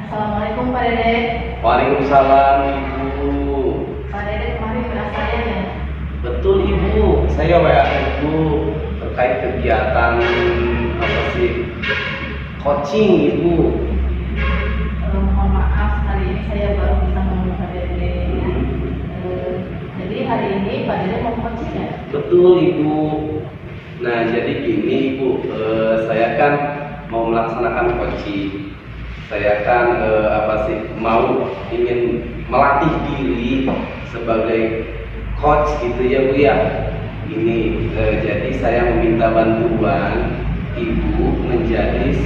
Assalamualaikum Pak Dede. Waalaikumsalam Ibu. Pak Dede kemarin WA saya ya? Betul Ibu, saya WA Ibu terkait kegiatan coaching Ibu. Mohon maaf hari ini saya baru bisa ngomong Pak Dede. Jadi hari ini Pak Dede mau coaching ya? Betul Ibu. Nah jadi gini Ibu, saya kan mau melaksanakan coaching. Saya kan mau ingin melatih diri sebagai coach gitu ya Bu ya. Ini jadi saya meminta bantuan Ibu menjadi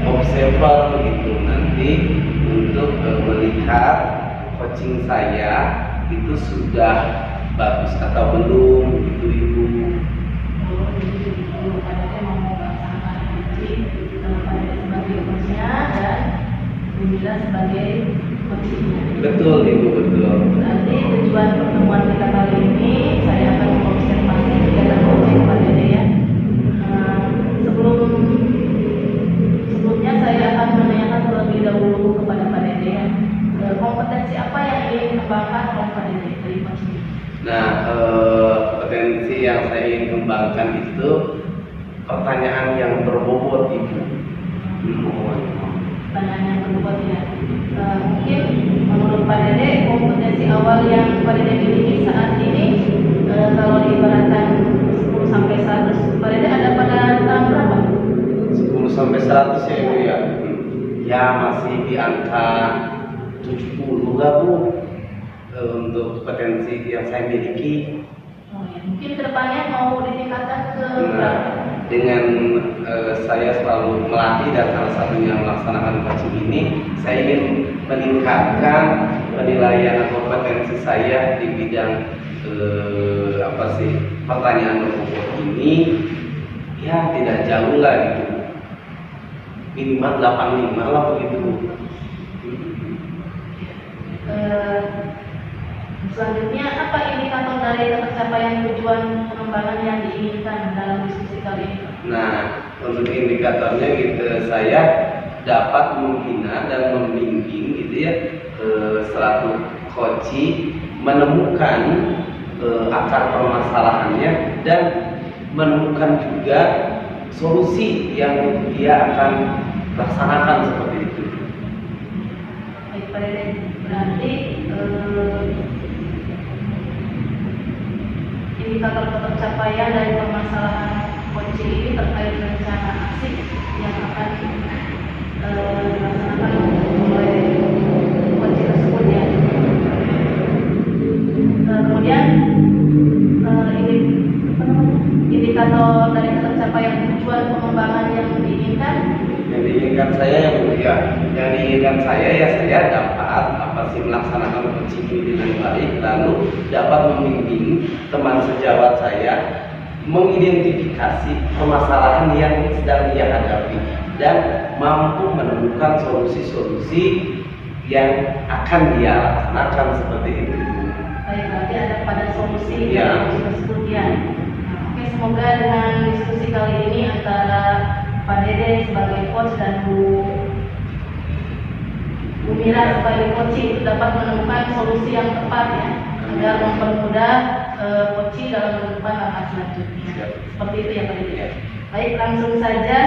observer gitu nanti untuk melihat coaching saya itu sudah bagus atau belum gitu Ibu. Jadi Pak Dede mau melaksanakan coaching, Pak Dede sebagai coachnya dan Bumila sebagai coachingnya. Betul Ibu, betul. Nanti tujuan pertemuan kita kali ini saya akan mengobservasi kegiatan coaching Pak Dede ya. Sebelumnya saya akan menanyakan terlebih dahulu kepada Pak Dede ya. Kompetensi apa yang ingin dikembangkan oleh Pak Dede dari coaching? Nah, potensi yang saya ingin kembangkan itu pertanyaan yang berbobot Ibu. Pertanyaan yang berbobot ya. Mungkin menurut Pak Dede kompetensi awal yang Pak Dede miliki saat ini kalau diibaratkan 10 sampai 100, Pak Dede ada pada tahun berapa? 10 sampai 100 ya Ibu ya. Ya masih di angka 70 lah Bu. Untuk potensi yang saya miliki. Oh, ya. Mungkin kedepannya mau ditingkatkan ke berapa? Dengan saya selalu melatih dan salah satunya melaksanakan coaching ini, saya ingin meningkatkan penilaian atau kompetensi saya di bidang pertanyaan berbobot ini, ya tidak jauh lah gitu, minimal 85 lah begitu. Selanjutnya, apa indikator dari tercapaian tujuan pengembangan yang diinginkan dalam diskusi kali ini? Nah, untuk indikatornya gitu, saya dapat membina dan membimbing gitu ya selaku coach menemukan akar permasalahannya dan menemukan juga solusi yang dia akan laksanakan seperti itu. Baik Pak Dede, berarti indikator tercapaian dari permasalahan coaching ini terkait rencana aksi yang akan dilaksanakan oleh coaching tersebut ya. Kemudian indikator dari tercapaian tujuan pengembangan yang diinginkan. Yang diinginkan saya ya saya dapat melaksanakan coaching ini dengan baik, lalu dapat membimbing teman sejawat saya mengidentifikasi permasalahan yang sedang dia hadapi dan mampu menemukan solusi-solusi yang akan dia laksanakan seperti itu. Baik, berarti ada pada solusi ya. Tersebut ya. Oke, semoga dengan diskusi kali ini antara Pak Dede sebagai coach dan Bu Mira sebagai coaching itu dapat menemukan solusi yang tepat ya, agar mempermudah coaching dalam menentukan langkah selanjutnya. Seperti itu ya Pak Dede. Baik, langsung saja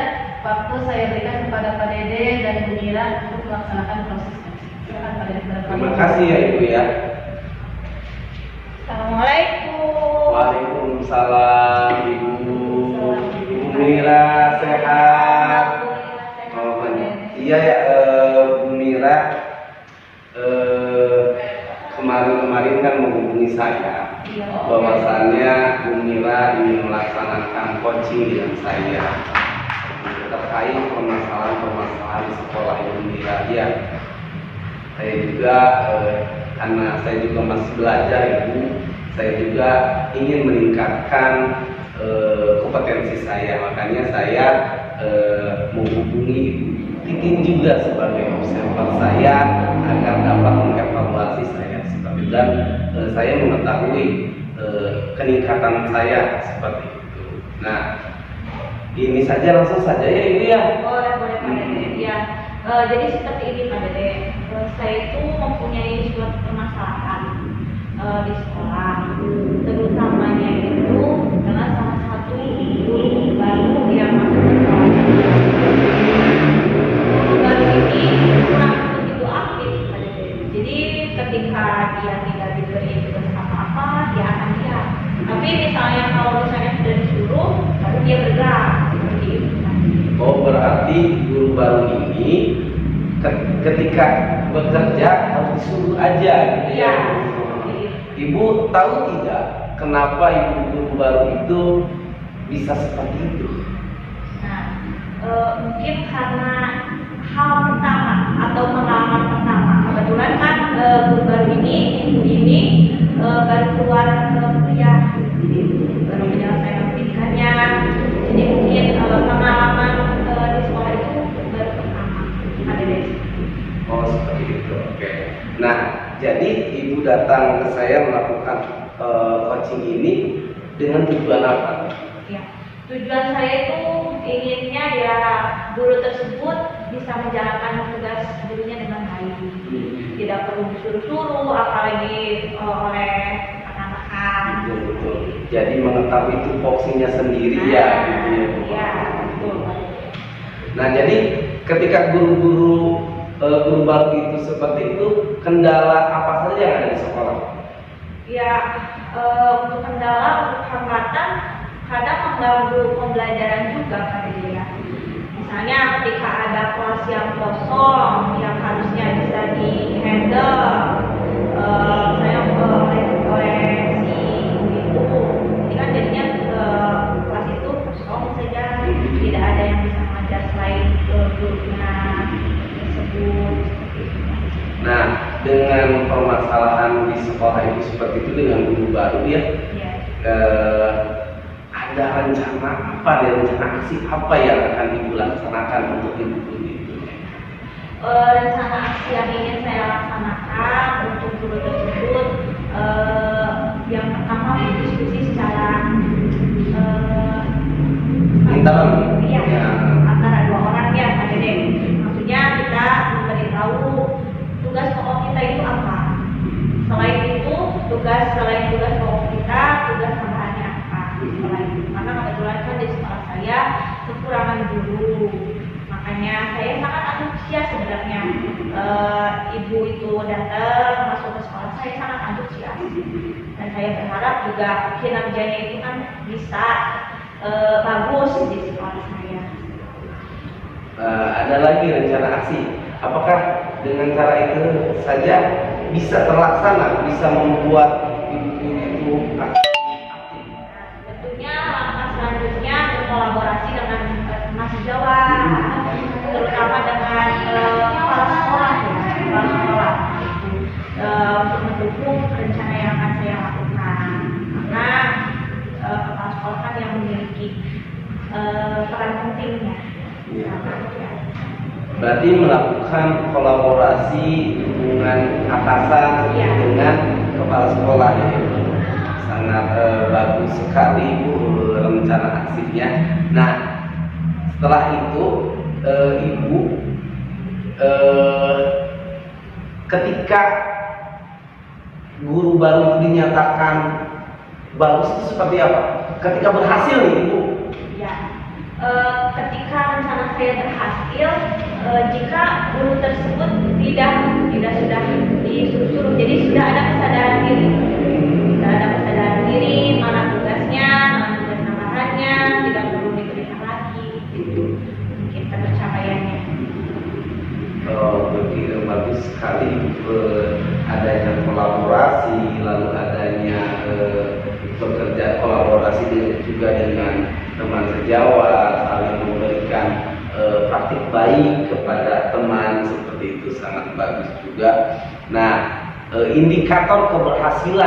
waktu saya berikan kepada Pak Dede dan Bu Mira untuk melaksanakan proses coaching. Silakan Pak Dede. Terima kasih ya Ibu ya. Assalamualaikum. Waalaikumsalam Ibu. Bu Mira sehat. Iya ya Bu Mira, kemarin kan menghubungi saya bahwasannya Bu Mira ingin melaksanakan coaching dengan saya terkait permasalahan sekolah Ibu Mira. Ya, saya juga karena saya juga masih belajar Ibu, saya juga ingin meningkatkan kompetensi saya, makanya saya menghubungi ingin juga sebagai observer saya agar dapat mengevaluasi saya seperti dan saya mengetahui keningkatan saya seperti itu. Nah, ini saja langsung saja ya Ibu ya. Boleh Pak Dede. Ya, Jadi seperti ini Pak Dede, saya itu mempunyai suatu permasalahan di sekolah, terutamanya itu dengan salah satu guru baru yang masuk ke sekolah. Guru baru ini kurang begitu aktif Pak Dede. Jadi ketika dia tidak diberi tugas apa-apa, dia akan diam. Tapi misalnya kalau misalnya sudah disuruh, baru dia bergerak seperti itu. Oh, berarti guru baru ini ketika bekerja harus disuruh aja gitu ya. Iya. Ibu tahu tidak kenapa ibu guru baru itu bisa seperti itu? Nah, mungkin karena hal pertama atau pengalaman pertama. Kebetulan kan guru baru ini baru keluar kuliah, baru menyelesaikan pendidikannya. Jadi mungkin pengalaman di sekolah itu baru pertama. Ada deh. Oh, seperti itu. Oke. Nah, jadi ibu datang ke saya melakukan coaching ini dengan tujuan apa? Ya, tujuan saya itu inginnya ya guru tersebut bisa menjalankan tugas gurunya dengan baik. Tidak perlu disuruh-suruh, apalagi oleh anak-anak. Betul. Jadi mengetahui tupoksinya sendiri ya. Gitu ya. Iya, betul. Nah, jadi ketika guru baru itu seperti itu, kendala apa saja yang ada di sekolah? Ya, untuk kendala, untuk hambatan, kadang mengganggu pembelajaran juga pada dia. Misalnya ketika ada kelas yang kosong, yang harusnya bisa di-handle, saya oleh si ibu, ini kan jadinya kelas itu kosong saja, tidak ada yang bisa mengajar selain gurunya tersebut. Nah, dengan permasalahan di sekolah itu seperti itu dengan guru baru ya, ada rencana apa, rencana aksi apa yang akan ibu laksanakan untuk ibu itu? Rencana aksi yang ingin saya laksanakan untuk guru tersebut, yang pertama berdiskusi secara antara dua orang ya Pak Dede. Maksudnya kita memberitahu tugas pokok kita itu apa. Selain itu, selain tugas pokok kita, tugas tambahannya apa. Selain itu, karena kebetulan kan di sekolah saya kekurangan guru. Makanya saya sangat antusias sebenarnya. Ibu itu datang masuk ke sekolah, saya sangat antusias. Dan saya berharap juga kinerjanya itu kan bisa bagus di sekolah saya. Ada lagi rencana aksi. Apakah dengan cara itu saja bisa terlaksana, bisa membuat ibu itu aktif? Tentunya langkah selanjutnya berkolaborasi dengan Mas Jawa, terutama dengan kepala sekolah untuk mendukung rencana yang akan saya lakukan. Karena kepala sekolah kan yang memiliki peran pentingnya. Berarti melakukan kolaborasi dengan atasan dengan kepala sekolah ya. Sangat bagus sekali Bu rencana aksinya. Nah, setelah itu ibu ketika guru baru itu dinyatakan bagus itu seperti apa? Ketika berhasil nih ibu? Ya, ketika rencana saya berhasil, jika guru tersebut tidak sudah disuruh-suruh, jadi sudah ada kesadaran diri, mana tugasnya, mana tugas tambahannya, tidak perlu diberikan lagi, itu mungkin pencapaiannya. Begitu bagus sekali adanya kolaborasi, lalu adanya bekerja kolaborasi juga dengan teman sejawat, saling memberikan praktik baik kepada teman, seperti itu sangat bagus juga. Nah, indikator keberhasilan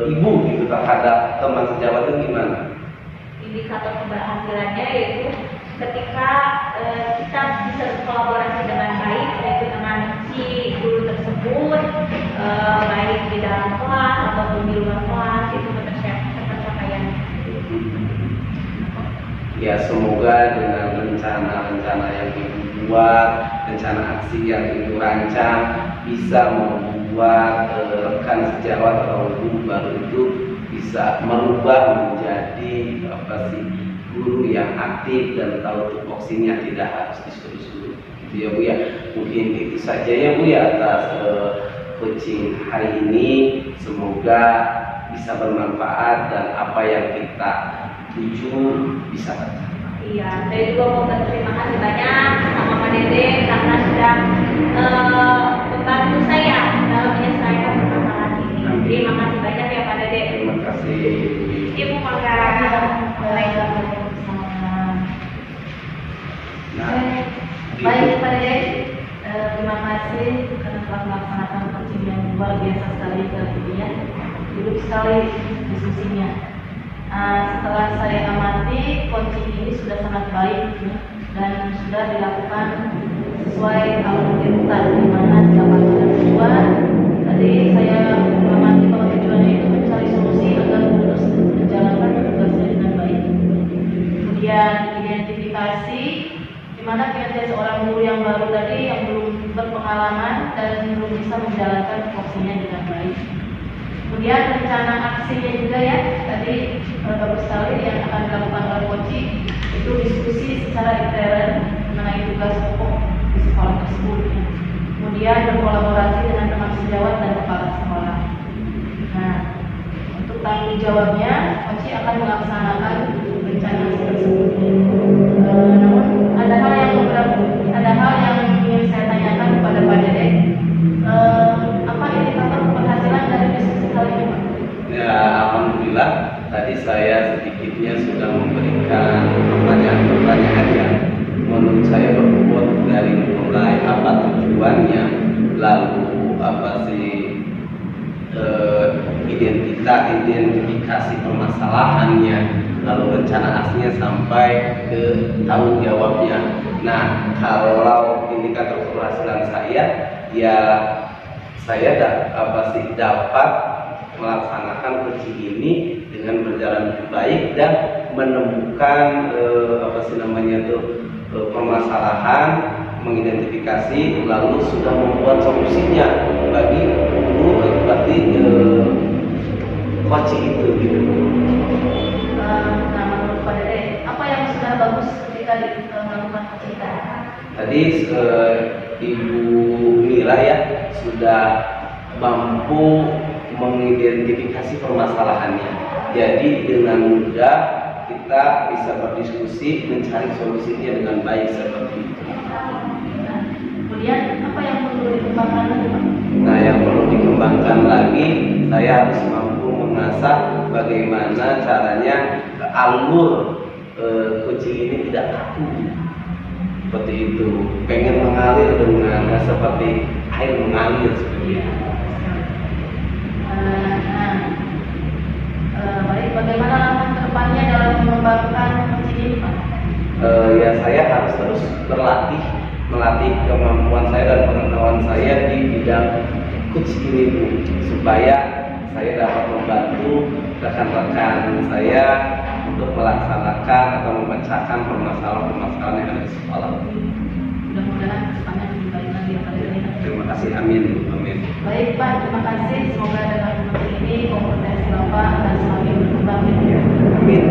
ibu gitu terhadap teman sejawat itu gimana? Indikator keberhasilannya yaitu ketika kita bisa berkolaborasi dengan baik, yaitu dengan si guru tersebut, baik di dalam kelas ataupun di luar kelas, itu pencapaian. Ya semoga dengan rencana-rencana yang dibuat, rencana aksi yang Ibu rancang bisa membuat rekan sejawat atau guru baru itu bisa merubah menjadi guru yang aktif dan tahu tupoksinya, tidak harus disuruh-suruh. Gitu ya Bu ya. Mungkin itu saja ya Bu ya atas coaching hari ini. Semoga bisa bermanfaat dan apa yang kita tuju bisa tercapai. Iya, saya juga mau berterima kasih banyak sama Pak Dede karena sudah membantu saya dalam menyelesaikan permasalahan ini. Terima kasih banyak ya Pak Dede. Terima kasih. Ibu Mangga. Nah, Baik Pak Dede, terima kasih karena telah melaksanakan coaching yang luar biasa sekali kali ini ya. Hidup sekali diskusinya. Setelah saya amati, coaching ini sudah sangat baik ya, dan sudah dilakukan sesuai alur tuntutan di mana setiap aturan tujuan. Tadi saya mengamati bahwa tujuannya itu mencari solusi agar lulus menjalankan tugasnya dengan baik. Kemudian identifikasi di mana kinerja seorang guru yang baru tadi yang belum berpengalaman dan belum bisa menjalankan fungsinya dengan baik. Kemudian rencana aksinya juga ya, tadi bagus sekali yang akan dilakukan oleh coaching itu diskusi secara intern mengenai tugas pokok di sekolah tersebut ya. Kemudian berkolaborasi dengan teman sejawat dan kepala sekolah. Nah, untuk tanggung jawabnya coaching akan melaksanakan rencana tersebut. Namun ada hal yang ingin saya tanyakan kepada Pak Dede. Apa indikator keberhasilan dari diskusi kali ini Pak? Ya, alhamdulillah tadi saya sedikitnya sudah memberikan pertanyaan-pertanyaan yang menurut saya berbobot dari mulai apa tujuannya, lalu apa sih identifikasi permasalahannya, lalu rencana aksinya sampai ke tanggung jawabnya. Nah, kalau indikator keberhasilan saya, ya saya dapat melaksanakan coaching ini dengan berjalan lebih baik dan menemukan permasalahan, mengidentifikasi, lalu sudah membuat solusinya bagi guru coaching itu gitu. Nah, menurut Pak Dede, apa yang sudah bagus ketika melakukan coaching tadi? Tadi Ibu Mira ya sudah mampu mengidentifikasi permasalahannya. Jadi dengan mudah kita bisa berdiskusi mencari solusinya dengan baik seperti itu. Nah, kemudian apa yang perlu dikembangkan lagi Pak? Nah, yang perlu dikembangkan lagi, saya harus mampu mengasah bagaimana caranya alur coaching ini tidak kaku. Seperti itu, pengen mengalir dengan seperti air mengalir seperti itu. Baik, bagaimana langkah kedepannya dalam mengembangkan coaching ini Pak? Ya saya harus terus melatih kemampuan saya dan pengetahuan saya di bidang coaching ini Bu, supaya saya dapat membantu rekan-rekan saya untuk melaksanakan atau memecahkan permasalahan-permasalahan yang ada di sekolah. Mudah-mudahan kedepannya lebih baik lagi ya Pak Dede. Terima kasih, amin. Baik Pak, terima kasih. Semoga dengan coaching ini kompetensi Bapak akan semakin berkembang. Amin.